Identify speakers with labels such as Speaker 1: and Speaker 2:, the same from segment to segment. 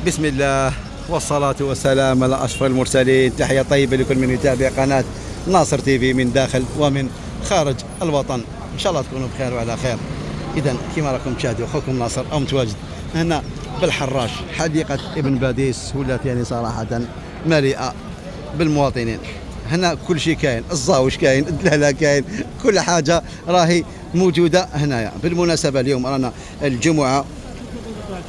Speaker 1: بسم الله والصلاة والسلام على أشرف المرسلين. تحية طيبة لكل من يتابع قناة ناصر تي في من داخل ومن خارج الوطن. إن شاء الله تكونوا بخير وعلى خير. إذا كما راكم تشاهدوا أخوكم ناصر أو متواجد هنا بالحراش، حديقة ابن باديس ولات يعني صراحة مليئة بالمواطنين. هنا كل شيء كاين، الزاوج كاين، الدلالة كاين، كل حاجة راهي موجودة هنايا. بالمناسبة اليوم رانا الجمعة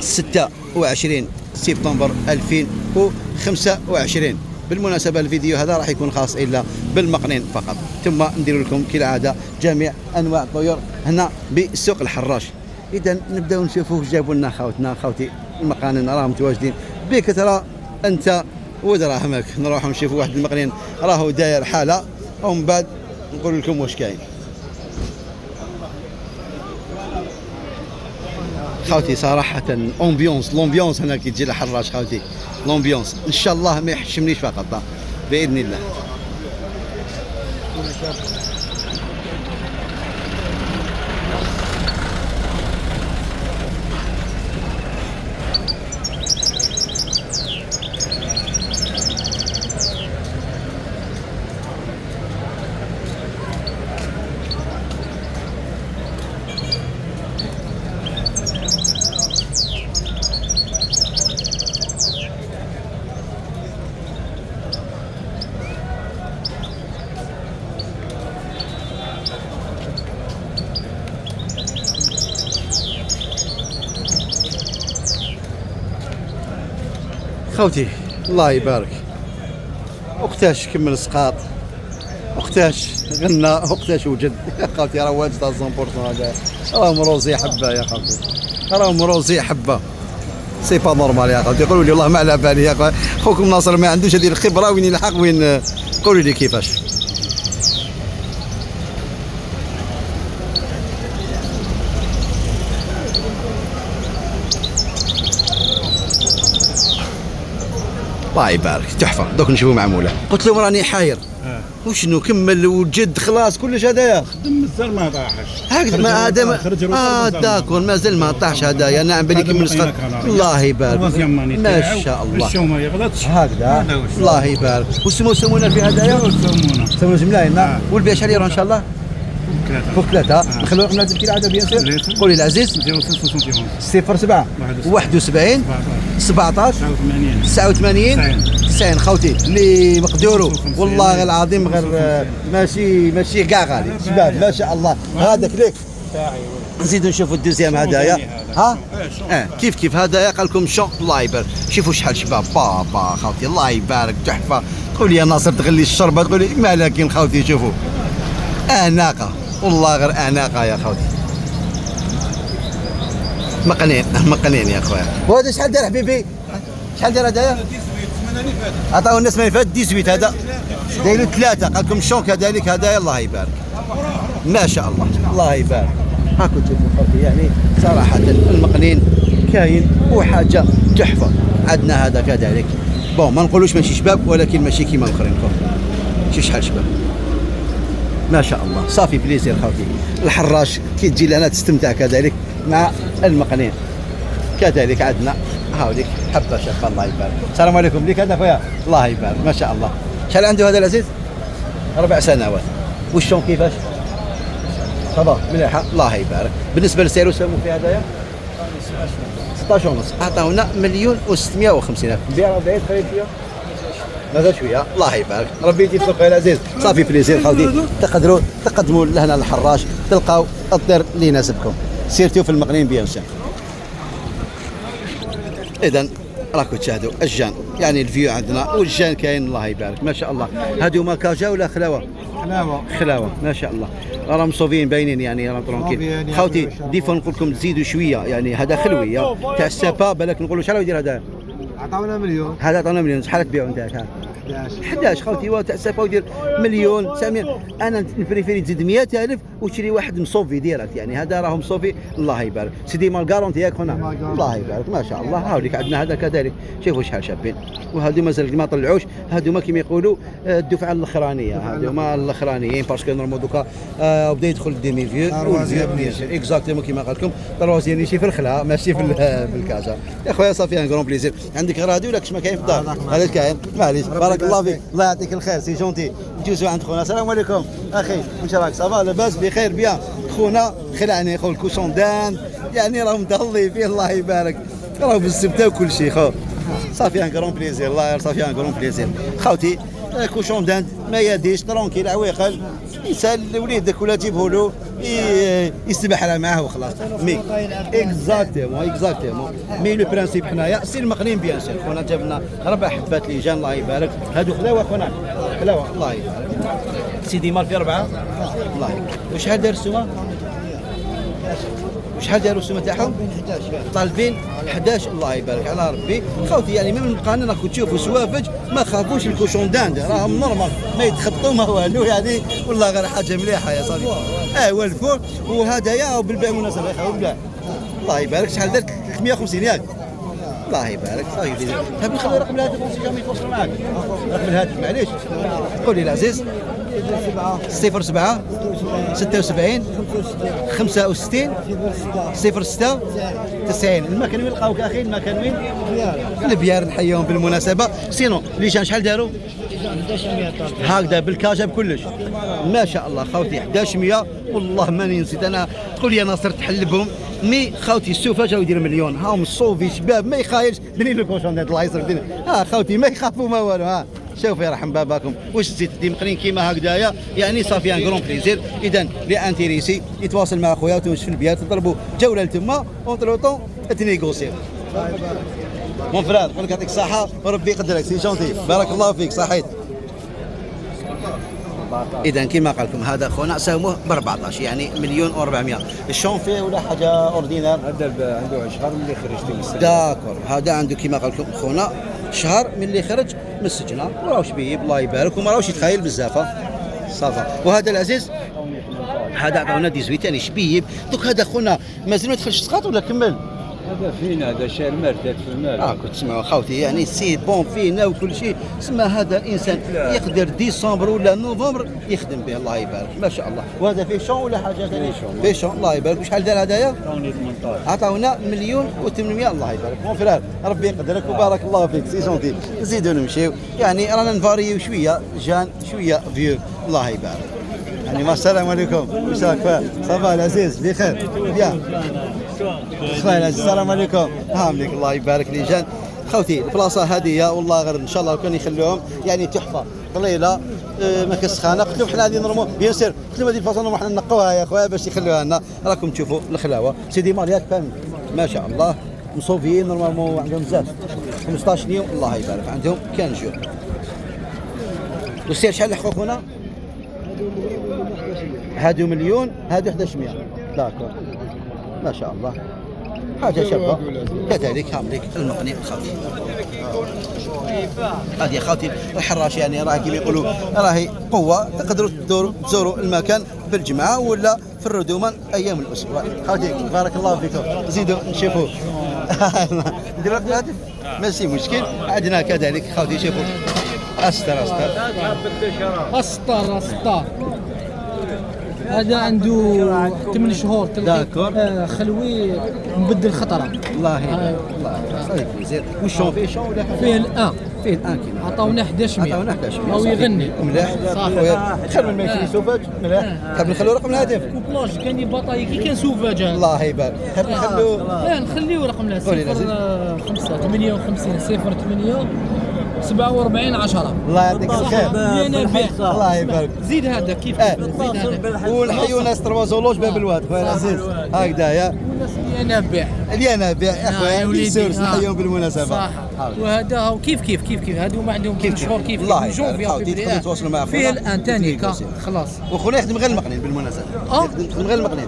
Speaker 1: 26 سبتمبر 2025. بالمناسبة الفيديو هذا راح يكون خاص إلا بالمقنين فقط، ثم ندير لكم كالعادة جميع أنواع الطيور هنا بسوق الحراش. إذا نبداو نشوفوا جابوا لنا خوتي المقانين راهم متواجدين بكثرة أنت ودراهمك. نروحوا نشوفوا واحد المقنين راهو داير حالة ومن بعد نقول لكم واش كاين. خوتي صراحة لومبيونس هنا كي تجي لحراش خوتي، لومبيونس ان شاء الله ما يحشمنيش فقط بإذن الله. خوتي الله يبارك، وقتاش كمل سقاط، وقتاش غنى، وقتاش وجد. يا خوتي راه واجد 100% هذا، راهم روزي حبه يا خوتي، راهم روزي حبه. سي با نورمال يا خوتي. قولوا لي والله ما على بالي يا خوكم ناصر ما عندوش هذه الخبره وين يلحق وين. قولوا لي كيفاش. الله يبارك تحفه. دوك نشوفوا معموله. قلت لهم راني حاير وشنو كمل وجد خلاص كلش هدايا.
Speaker 2: خدم مازال ما طاحش
Speaker 1: هكذا ما هذا داكور مازال ما طاحش هدايا. نعم بالي كمل سقط. الله يبارك ما شاء الله.
Speaker 2: الشو ما يغلطش
Speaker 1: هكذا. الله يبارك. وسمونا في هدايا سمونا جملاين. والبيع شحال يروح ان شاء الله؟ فوق ثلاثة. نخليو رقم هذيك العادة بيان سور. قولي العزيز 07 71 17 89 90. خوتي اللي مقدوروا والله العظيم غير ماشي كاع غالي شباب ما شاء الله. هذاك ليك نزيدوا نشوفوا الدوزيام هدايا. ها كيف هدايا قال لكم شون. الله يبارك. شوفوا شحال شباب بابا خوتي الله يبارك تحفه. قولي يا ناصر تغلي الشربه تقولي ما لكن خوتي شوفوا اناقه والله غير اناقه يا خوتي. مقنين يا خويا. وهذا شحال داير حبيبي؟ شحال داير هدايا؟ عطاو الناس ما يفات 18 هذا دايروا ثلاثه. قال لكم شون كذلك هدايا. الله يبارك ما شاء الله الله يبارك. هاكم تشوفوا خوتي يعني صراحه المقنين كاين وحاجه تحفه. عندنا هذا كذلك بون ما نقولوش ماشي شباب ولكن ماشي كيما الاخرين. شي شحال شباب ما شاء الله. صافي بليزير خوتي. الحراش كي تجي لهنا تستمتع كذلك مع المقنين. كذلك عندنا هاوليك حبه شابه الله يبارك. السلام عليكم ليك هذا خويا الله يبارك ما شاء الله. شحال عنده هذا العزيز؟ 4 سنوات. والشون كيفاش؟ صافا مليحه الله يبارك. بالنسبه للسعر سمو في هذايا 16 ونص. عطاونا 1,650,000. نبيع بعيد خليل فيها ماذا شويه الله يبارك. ربي يدير الخير العزيز. صافي بليزير خوتي. تقدروا تقدموا لهنا الحراش تلقاو الطير اللي يناسبكم سيرتو في المقنين بيان سور. اذا راكم تشاهدوا الجان يعني الفيو عندنا والجان كاين الله يبارك ما شاء الله. هادو ماكاجا ولا خلاوه؟ خلاوه ما شاء الله. راهم مصوفين باينين يعني راهم ترونكيل. خوتي ديفو نقول لكم تزيدوا شويه يعني هذا خلوي تاع السابا بالك نقولوا شحال يدير هذا؟
Speaker 3: عطاونا مليون.
Speaker 1: هذا عطاونا مليون. شحال تبيعوا انت؟ شحال؟ 11 خوتي. هو تاع السابا يدير 1,900,000. انا نبريفيري تزيد 100,000 وتشري واحد مصوفي ديريكت، يعني هذا راهم صوفي الله يبارك. سيدي مال كارونتي ياك هنا الله يبارك ما شاء الله. هاوليك عندنا هذا كذلك، شوفوا شحال شابين، وهذو مازال ما طلعوش، هذوما كيما يقولوا الدفعه الاخرانيه، هذوما الاخرانيين باسكو نورمال دوكا بدا يدخل الديمي فيو اكزاكتومون كيما قال لكم تروازيام يمشي في الخلا ماشي في الكازا. يا خويا صافي ان كرون بليزير. عندك غرادي ولا كش ما كاين في الدار؟ هذا كاين معليش بارك الله فيك الله يعطيك الخير سي جونتي. نجوزو عند خونا. السلام عليكم اخي واش راك صافا لاباس بخير بيان خونا؟ خلعني خو الكوشون دان يعني راهم متهلي فيه الله يبارك، راهو بالزبده وكل شيء خو صافي ان كرون بليزير الله صافي ان كرون بليزير خوتي. كوشون دان ما يديش ترونكيل عويقل يسال وليدك ولا تجيبه له يسبح راه معاه وخلاص. مي اكزاكتومون مي لو برانسيب حنايا سي المقنين بيان سير. خونا جاب لنا 4 حبات ليجان الله يبارك، هادو خلاوه خونا خلاوه الله يبارك. سيدي مال في 4 الله يبارك. وشحال دار السومه؟ وشحال داروا السومه تاعهم؟ طالبين 11 الله يبارك على ربي خوتي. يعني من القانون راكم تشوفوا سوافج ما خافوش الكوشون داند راهم نورمال ما يتخطوا ما والو يعني والله غير حاجه مليحه يا صديقي. ايوا الفول وهدايا وبالبيع مناسبه يا خويا الله يبارك. شحال دارت 350 ياك الله يبارك صافي. تبي نخلي رقم الهاتف ونسي جامي يتواصلوا معاك. رقم الهاتف معليش قول لي العزيز 07 76 65 06 90. المكان وين لقاوك اخي؟ المكان وين؟ البيار نحييهم بالمناسبه. سينو ليجان شحال داروا؟ 1100 هكذا بالكاجا بكلش ما شاء الله خوتي 1100 والله ماني نسيت انا. تقول لي انا صرت حلبهم مي خوتي السوفه جاو يدير مليون هاهم الصوفي شباب ما يخايلش بنين الكوشون الله يصرف الدنيا. خوتي ما يخافوا ما والو. شوف يرحم باباكم واش زيد مقرين كيما هكذايا يعني صافي ان كرون بليزير. اذا لي انتيريسي يتواصل مع خويا تونس في البيات تطلبوا جوله لتما اونتر طون تنيغوسي. مون فراد نقول لك يعطيك الصحه وربي يقدرك سي جونتي بارك الله فيك صحيت. اذا كما قال لكم هذا خونا ساهموه ب 14 يعني مليون و400. الشون فيه ولا حاجه اوردينار؟
Speaker 2: هذا عنده شهر من اللي خرجت من السجن.
Speaker 1: داكور هذا عنده كما قال لكم خونا شهر من اللي خرج من السجن وراهو شبيب الله يبارك وما راهوش يتخيل بزاف صافا. وهذا العزيز هذا عطاونا 18 يعني شبيب. دوك هذا خونا مازال ما دخلش سقاط ولا كمل؟
Speaker 2: هذا فينا هذا شال مرتد في المال.
Speaker 1: كنت تسمعوا خوتي يعني سي بون فينا وكل شيء. سما هذا الانسان يقدر ديسمبر ولا نوفمبر يخدم به الله يبارك ما شاء الله. وهذا فيه شون ولا حاجه ثانيه؟ فيه شون الله يبارك. وشحال دار هذايا؟ عطاونا مليون و800 الله يبارك. مون فرار ربي يقدرك وبارك الله فيك سي جونتي. نزيدو نمشيو يعني رانا نفاريو شويه جان شويه فيو الله يبارك. يعني ما السلام عليكم واش راك صافا العزيز بخير بيان خويا السلام عليكم هامليك الله يبارك لي جان خوتي. البلاصه هذه والله غير ان شاء الله كان يخلوهم يعني تحفه قليله ما كسخانه. قلت لهم حنا غادي نرموا بيان سير قلت لهم هذه الفاصون حنا نقوها يا خويا باش يخلوها لنا. راكم تشوفوا الخلاوه سيدي ماليات فهم ما شاء الله مصوفيين نورمالمون عندهم بزاف 15 يوم الله يبارك عندهم كان جو. والسير شحال لحقوا خونا؟ هادو مليون هادو 1100 داكور ما شاء الله حاجه شابه. كذلك هامليك المقنع خوتي. هذه خوتي الحراش يعني راه كيما يقولوا راهي قوه تقدروا تزوروا المكان بالجمعه ولا في الردومان ايام الاسبوع. خوتي بارك الله فيكم زيدوا نشوفوا ندير لكم الهاتف ماشي مشكل. عندنا كذلك خوتي شوفوا استر
Speaker 3: هذا عنده 8 شهور خلوي مبدل خطره الله
Speaker 1: صحيح زين. وشون فيه شون ولا
Speaker 3: فيه الان
Speaker 1: كيما
Speaker 3: عطاونا 1100 او يغني
Speaker 1: مليح خويا. خير من ما يشري سوفاج مليح. حاب نخليو رقم الهاتف
Speaker 3: كوبلاج كان بطاي كي كان سوفاج
Speaker 1: الله يبارك. حاب
Speaker 3: نخليو رقم الهاتف 5 58 08 47 10
Speaker 1: الله يعطيك الخير الله يبارك.
Speaker 3: زيد هذا كيف زيد هذا
Speaker 1: ونحيو ناس تروازولوج باب الواد خويا العزيز هكذا يا الينابيع يا خويا ليسورس نحيوهم بالمناسبه
Speaker 3: صح. وهذا كيف هادو ما عندهم كيف شهور كيف
Speaker 1: تقدروا تتواصلوا مع
Speaker 3: فيه الان ثاني خلاص.
Speaker 1: وخونا يخدم غير المقنين بالمناسبه يخدم غير المقنين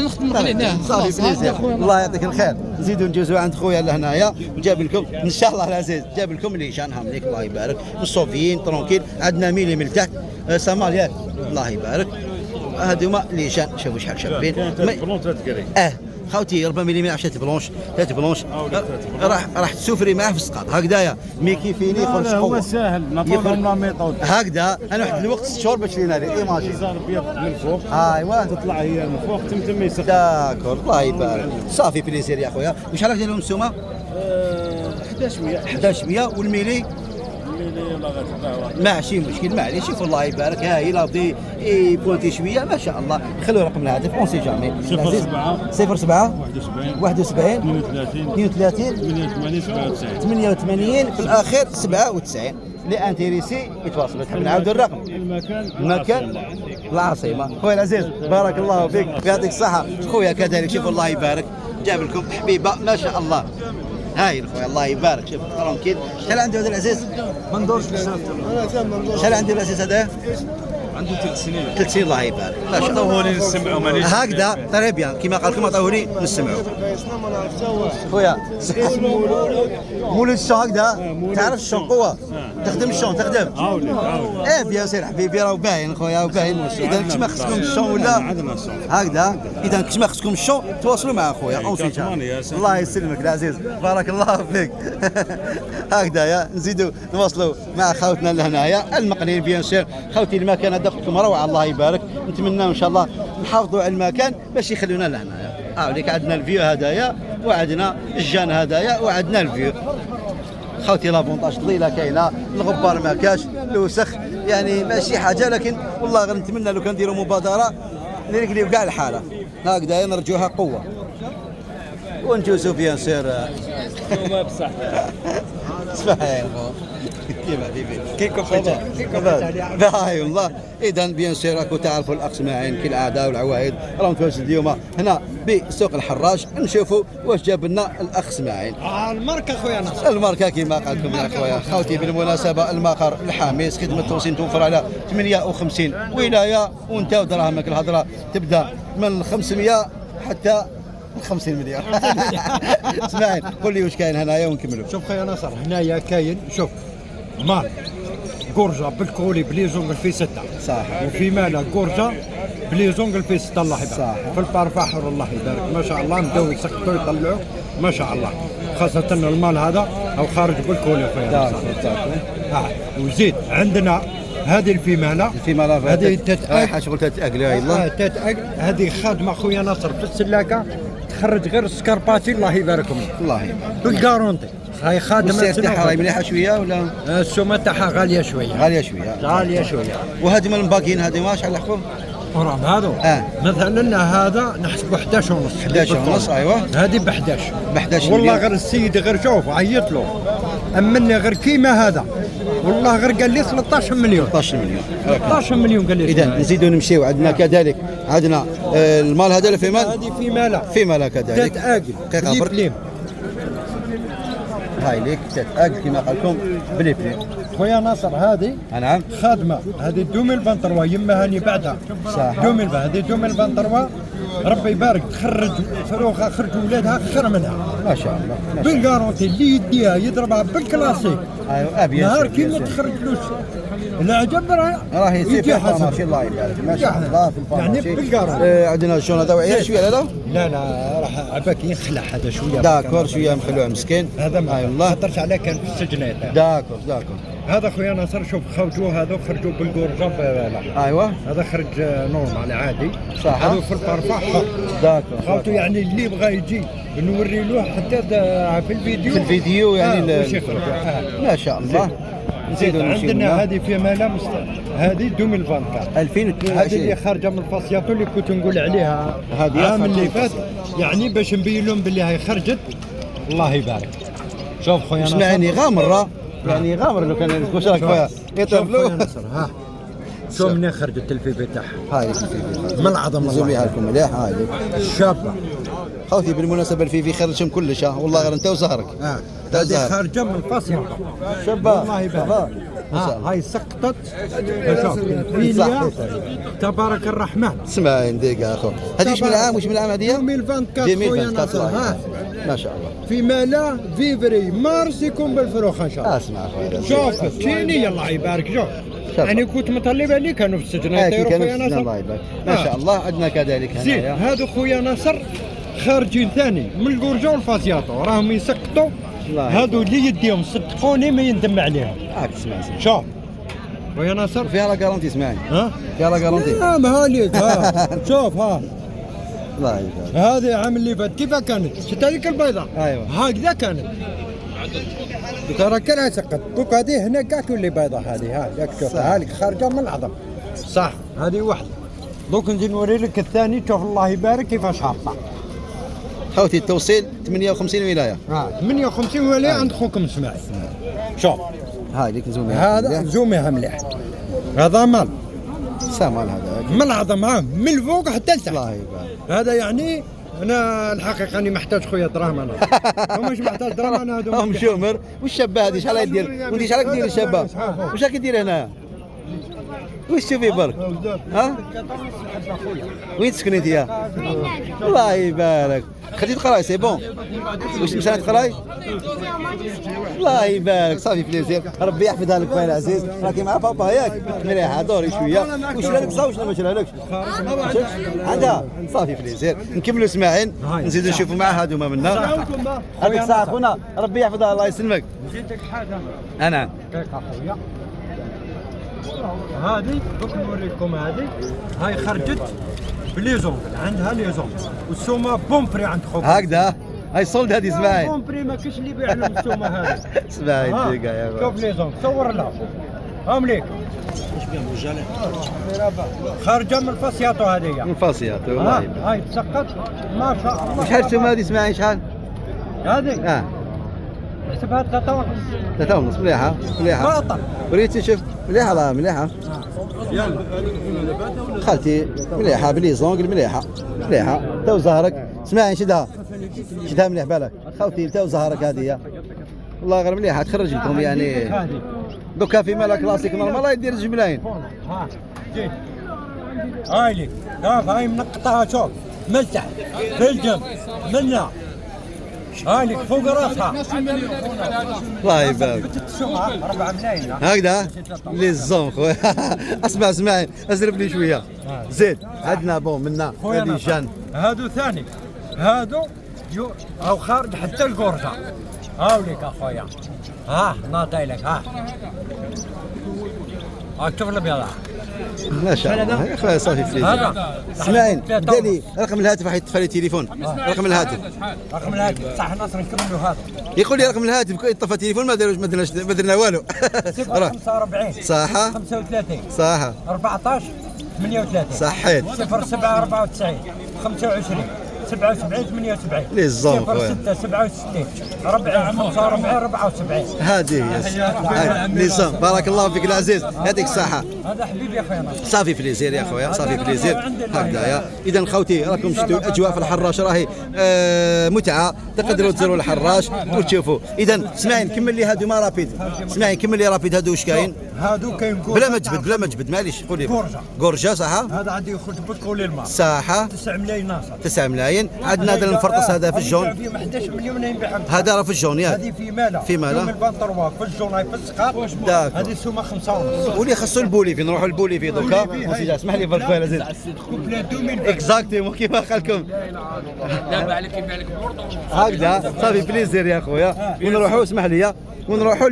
Speaker 3: نخدم مقنين
Speaker 1: خلاص. الله يعطيك الخير. نزيدوا نجوزوا عند خويا لهنايا وجاب لكم ان شاء الله العزيز جاب لكم اللي جان هامليك الله يبارك الصوفيين ترونكيل. عندنا ميلي من تحت سمال ياك الله يبارك هذوما لي جان شوفوا شحال شابين خوتي ربما ملي عشات بلونش 3 بلونش راح تسوفري معاه في السقاط هكذايا مي كيفيني يخرج
Speaker 4: هو ساهل نعطيهم لا ميثود
Speaker 1: هكذا انا واحد الوقت 6 شهور باش لينا لي ايماجي
Speaker 4: زار بيض من فوق
Speaker 1: ايوا
Speaker 4: تطلع هي من فوق تم يسخن
Speaker 1: داكور الله يبارك صافي بليزير يا خويا وشحال ديالهم السومه 1100 والميلي ماشي مشكل معليش شوف الله يبارك ها هي لابدي بوانتي شويه ما شاء الله خلوا رقم الهاتف اون سي جامي 07 71 32 88 في الاخير 97 اللي انتريسي يتواصلوا تحب نعاودوا الرقم المكان العاصمه خويا العزيز بارك الله فيك يعطيك الصحه خويا كذلك شوف الله يبارك جاب لكم حبيبه ما شاء الله هاي خويا الله يبارك شوف ترونكيل شحال عنده هذا العزيز ما ندورش شحال عنده العزيز هذا
Speaker 4: عنده 3 سنين
Speaker 1: 3 سنين الله يبارك ما شاء الله
Speaker 4: عطوهوني نسمعوا مانيش
Speaker 1: هكذا طري بيان كما قال لكم عطوهوني نسمعوا خويا مولد الشون هكذا تعرف الشون قوه تخدم الشون تخدم ايه بيان سير حبيبي راه باين خويا وباين اذا كما خصكم الشون ولا هكذا اذا كما خصكم الشون تواصلوا مع خويا اون سي الله يسلمك العزيز بارك الله فيك هكذا يا نزيدوا نواصلوا مع خوتنا لهنايا المقنين بيان سير خوتي المكان هذا قلتلكم روعه الله يبارك نتمنى ان شاء الله نحافظوا على المكان باش يخلونا لهنايا وليك عندنا الفيو هدايا وعندنا الجان هدايا وعندنا الفيو خوتي لافونتاج طليله كاينه الغبار ما كاش الوسخ يعني ماشي حاجه لكن والله غير نتمنى لو كان نديروا مبادره نرقليو كاع الحاله هكذا نرجوها قوه ونجوزوا بيان سير
Speaker 2: ما بصح
Speaker 1: صحيح كيكو باهي والله اذا بيان سير راكم تعرفوا الاقسماعين كالعاده والعوايد راهم متواجد اليوم هنا بسوق الحراج نشوفوا واش جاب لنا الاخ اسماعيل
Speaker 3: الماركه خويا ناصر
Speaker 1: الماركه كما قال لكم يا خويا خوتي بالمناسبه المقر الحامس خدمه التوصيل توفر على 58 ولايه وانت ودراهمك الهضره تبدا من 500 حتى 50 مليون اسماعيل قول لي واش كاين هنايا ونكملوا
Speaker 5: شوف خويا ناصر هنايا كاين شوف مال قرجه بالكولي بلي زونغل في 6
Speaker 1: صح
Speaker 5: وفي مالا قرجه بلي زونغل في 6 الله يبارك
Speaker 1: صح.
Speaker 5: في البارفا حر الله يبارك ما شاء الله بداو يسقطوا يطلعوا ما شاء الله خاصه المال هذا او خارج بالكولي خويا ناصر وزيد عندنا هذه الفيماله هذه
Speaker 1: رايحه شغل تتاكل يا الله
Speaker 5: تتاكل هذه خادمه خويا ناصر في السلاكه تخرج غير السكرباتي الله يباركم
Speaker 1: الله يبارك
Speaker 5: بالكارونتي هاي خادمه
Speaker 1: السعر تاعها راهي مليحه شويه ولا
Speaker 5: السومه تاعها غاليه شويه
Speaker 1: وهذوما الباقيين هذوما شحال يحكم
Speaker 5: ورام هذو مثلا هذا نحسبه 11 ونص
Speaker 1: 11 ونص ايوه
Speaker 5: هذه ب 11
Speaker 1: 11
Speaker 5: والله غير السيد غير شوف عيط له امني غير كيما هذا والله غير قال لي 13 مليون 13 مليون قال لي
Speaker 1: اذا نزيدوا نمشيو عندنا كذلك عندنا المال هذا في مال
Speaker 5: هذه في مال
Speaker 1: كذلك
Speaker 5: تتاكل
Speaker 1: هاي ليك تتاكل كما قال لكم بلي
Speaker 5: خويا ناصر هذه
Speaker 1: نعم
Speaker 5: خادمه هذه 2023 يما هاني بعدها
Speaker 1: صح
Speaker 5: 2000 هذه 2023 ربي يبارك تخرج فروخه خرج ولادها خير منها
Speaker 1: ما شاء الله
Speaker 5: بالكارونتي اللي يديها يضربها بالكلاسيك
Speaker 1: ايوه
Speaker 5: نهار كي ما تخرجلوش العجب
Speaker 1: راهي سيفي ماشي الله يبارك ما شاء الله في
Speaker 5: يعني بالكارونتي
Speaker 1: عندنا الجون هذا وعيال شويه
Speaker 5: لا راح عباك يخلع هذا شويه
Speaker 1: داكور شويه مخلوع مسكين
Speaker 5: هذا ما
Speaker 1: والله
Speaker 5: خطرت عليه كان في السجن
Speaker 1: داكور
Speaker 5: هذا خويا ناصر شوف خرجوا هذا خرجوا بالقرجه
Speaker 1: ايوه
Speaker 5: هذا خرج نورمال عادي
Speaker 1: صح
Speaker 5: هذا في البارفا
Speaker 1: داكور
Speaker 5: خاطو يعني اللي بغى يجي نوري له حتى في
Speaker 1: الفيديو يعني ما شاء الله
Speaker 5: نزيدوا عندنا هذه في مالا هذه 2024 هذه اللي خارجه من الفاسياتو اللي كنت نقول عليها العام اللي فات يعني باش نبين لهم باللي هي خرجت الله يبارك شوف خويا ناصر
Speaker 1: يعني غامره يعني غامر لو كان واش راك فيها يطفلوا
Speaker 5: ها شوف منين خرجت الفيفي تاعها
Speaker 1: هاي الفيفي
Speaker 5: من العظم
Speaker 1: نزوليها لكم مليح هاي
Speaker 5: الشابه
Speaker 1: خوتي بالمناسبه الفيفي خرجهم كلش والله غير انت وزهرك
Speaker 5: هذه خارجه من الفاسياتو
Speaker 1: شابه
Speaker 5: الله يبارك هاي سقطت شوف فيليا تبارك الرحمن
Speaker 1: اسمع دقيقه اخو هذه واش من العام هذه
Speaker 5: 2024 خويا ناصر
Speaker 1: ما شاء الله
Speaker 5: في مالا فيفري مارس يكون بالفروخ ان شاء الله
Speaker 1: اسمع اخويا
Speaker 5: شوف تشيني الله يبارك شوف يعني كنت مطلب عليه كانوا في السجن يطيروا
Speaker 1: كانوا
Speaker 5: خويا
Speaker 1: في السجن، الله
Speaker 5: ناصر.
Speaker 1: يبارك. ما شاء الله عندنا كذلك
Speaker 5: زين
Speaker 1: هنايا.
Speaker 5: هادو خويا ناصر خارجين ثاني من القرجه والفاسياطو راهم يسقطوا.
Speaker 1: الله
Speaker 5: هادو اللي يديهم صدقوني ما يندم عليهم.
Speaker 1: تسمع
Speaker 5: شوف خويا ناصر
Speaker 1: فيها لا جارونتي اسمعي.
Speaker 5: ها
Speaker 1: فيها لا جارونتي.
Speaker 5: لا ما عليك ها شوف ها
Speaker 1: الله يبارك.
Speaker 5: هذه عام اللي فات كيف كانت؟ شفت هذيك البيضاء؟
Speaker 1: ايوه
Speaker 5: هكذا كانت. ترى كلها سقط، دوك هذه هنا كاع تولي بيضاء هذه ها ياك تشوف هذيك خارجه من العظم. صح هذه واحده. دوك نجي نوري لك الثاني تشوف الله يبارك كيفاش هابطه.
Speaker 1: خوتي التوصيل 58 ولايه.
Speaker 5: 58 ولايه عند خوكم اسماعيل. شوف
Speaker 1: هاي ديك زومي.
Speaker 5: هذا زوميها مليح. هذا مال
Speaker 1: سامال هذا.
Speaker 5: من العظم ها من الفوق حتى لتحت.
Speaker 1: الله يبارك.
Speaker 5: هذا يعني انا الحقيقه اني محتاج خويا دراهم انا. ومش محتاج دراهم انا هذوما.
Speaker 1: هم شومر والشابه هذه شحال يدير؟ وانت شحال دير الشابه؟ واش راك دير هنا؟ واش تشوفي برك؟ ها؟ وين تسكني انت يا؟ الله يبارك. خديت تقراي سي بون. واش مشات تقراي؟ الله يبارك صافي بليزير ربي يحفظها لك خويا العزيز راكي مع بابا ياك مليحه دوري شويه واش لك صا واش ما شرالكش عندها صافي بليزير نكملوا اسماعيل نزيدوا نشوفوا مع هذوما منا هذيك ساعه خونا ربي يحفظها الله يسلمك
Speaker 5: نزيدك حاجه
Speaker 1: انا
Speaker 5: دقيقه خويا هذه دوك نوريكم هذه هاي خرجت بليزون عندها ليزون والسومه بومبري عند خوك
Speaker 1: هكذا هاي صولد هذه اسماعيل
Speaker 5: بومبري ما كاينش اللي يبيع لهم السومه هذه
Speaker 1: اسماعيل دقيقه يا
Speaker 5: شوف ليزون صور لها هم ليك خارجه من الفاسياتو هذه
Speaker 1: من فاسيات والله يبارك.
Speaker 5: هاي تسقط ما شاء الله
Speaker 1: شحال السومه هذه اسماعيل شحال؟
Speaker 5: هذه حسبها 3 ونص
Speaker 1: 3 ونص مليحه مليحه
Speaker 5: باطل
Speaker 1: وريتي شوف مليحه لا مليحه خالتي مليحه بليزونغ مليحه مليحه تو زهرك اسمعي شدها مليح بالك خوتي تو زهرك هذه والله غير مليحه تخرج لكم يعني دوكا في مالا كلاسيك نورمال يدير 2 ملايين
Speaker 5: ها جي هاي لك شوف هاي منقطها شوف من تحت في الجنب منا هاي لك فوق راسها
Speaker 1: الله يبارك
Speaker 5: 4 ملايين
Speaker 1: هكذا لي الزوم خويا اسمعي ازرب لي شويه زيد عندنا بون منا هذه جان
Speaker 5: هادو ثاني هادو او خارج حتى القرصه هاو لك اخويا ها ناطي لك ها شوف الابيض
Speaker 1: ما شاء الله يا خويا صافي فليس اسمعي دالي رقم الهاتف راح يطفى لي تليفون رقم الهاتف
Speaker 5: صح ناصر نكملوا هذا
Speaker 1: يقول لي رقم الهاتف يطفى تليفون ما درنا والو
Speaker 5: 45
Speaker 1: صح
Speaker 5: 35
Speaker 1: صح
Speaker 5: 14 38
Speaker 1: صحيت
Speaker 5: 07 94 25 77 78
Speaker 1: لي الزوم خويا
Speaker 5: 06 67 40 45 74
Speaker 1: هذه هي لي الزوم بارك الله فيك العزيز يعطيك الصحة
Speaker 5: هذا حبيبي يا خويا
Speaker 1: صافي بليزير يا خويا صافي بليزير هكذايا اذا خوتي راكم شفتوا الاجواء في الحراش راهي متعه تقدروا تزوروا الحراش وتشوفوا اذا اسمعي نكمل لي هادو ما رابيد اسمعي نكمل لي رابيد هادو واش كاين
Speaker 5: هادو كاين
Speaker 1: بلا ما تجبد معليش قولي قرجه صح
Speaker 5: هذا عندي يخرج بكل الماء
Speaker 1: صح
Speaker 5: 9 ملايين ناصر
Speaker 1: 9 ملايين عندنا هذا المفرطس هذا في الجون
Speaker 5: في 11 مليون ينبيع
Speaker 1: هذا راه في الجون ياك
Speaker 5: هذه في مالا
Speaker 1: في مالا
Speaker 5: يوم البنطروات في الجون هاي في السقاط هذه السومه 5 ونص
Speaker 1: ولي خصو البوليفي نروحوا البوليفي دوكا اسمح لي برك خويا زيد اكزاكتومون كيما قال لكم هكذا صافي بليزير يا خويا ونروحوا اسمح لي ونروحوا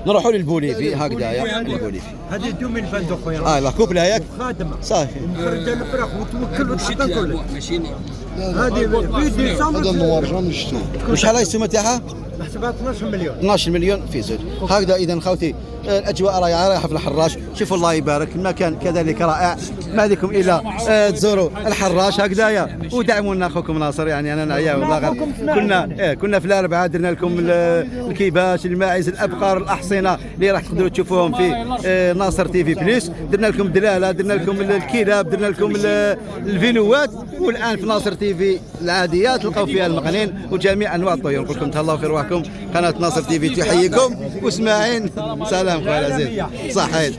Speaker 1: نروحوا للبوليفي هكذايا البوليفي
Speaker 5: هذه 2020 خويا
Speaker 1: لا كوبلا ياك
Speaker 5: خادمه
Speaker 1: صافي
Speaker 5: نخرج الفراخ وتوكل وتحط كل هذه في ديسمبر هذا النوارجان نشتري
Speaker 1: وشحال هي السومه تاعها؟
Speaker 5: حسبها 12 مليون
Speaker 1: 12 مليون في زوج هكذا اذا خوتي الاجواء رايحه في الحراش شوفوا الله يبارك المكان كذلك رائع ما عليكم الا تزوروا الحراش هكذايا ودعموا لنا اخوكم ناصر يعني انا نعيا والله كنا في الاربعاء درنا لكم الكيباش الماعز الابقار الاحصنه اللي راح تقدروا تشوفوهم في ناصر تي في بليس درنا لكم دلاله درنا لكم الكلاب درنا لكم الفيلوات والان في ناصر تي في العاديه تلقاو فيها المقنين وجميع انواع الطيور نقول لكم تهلاو في رواحكم قناه ناصر تي في تحييكم واسماعيل سلام خويا العزيز صحيت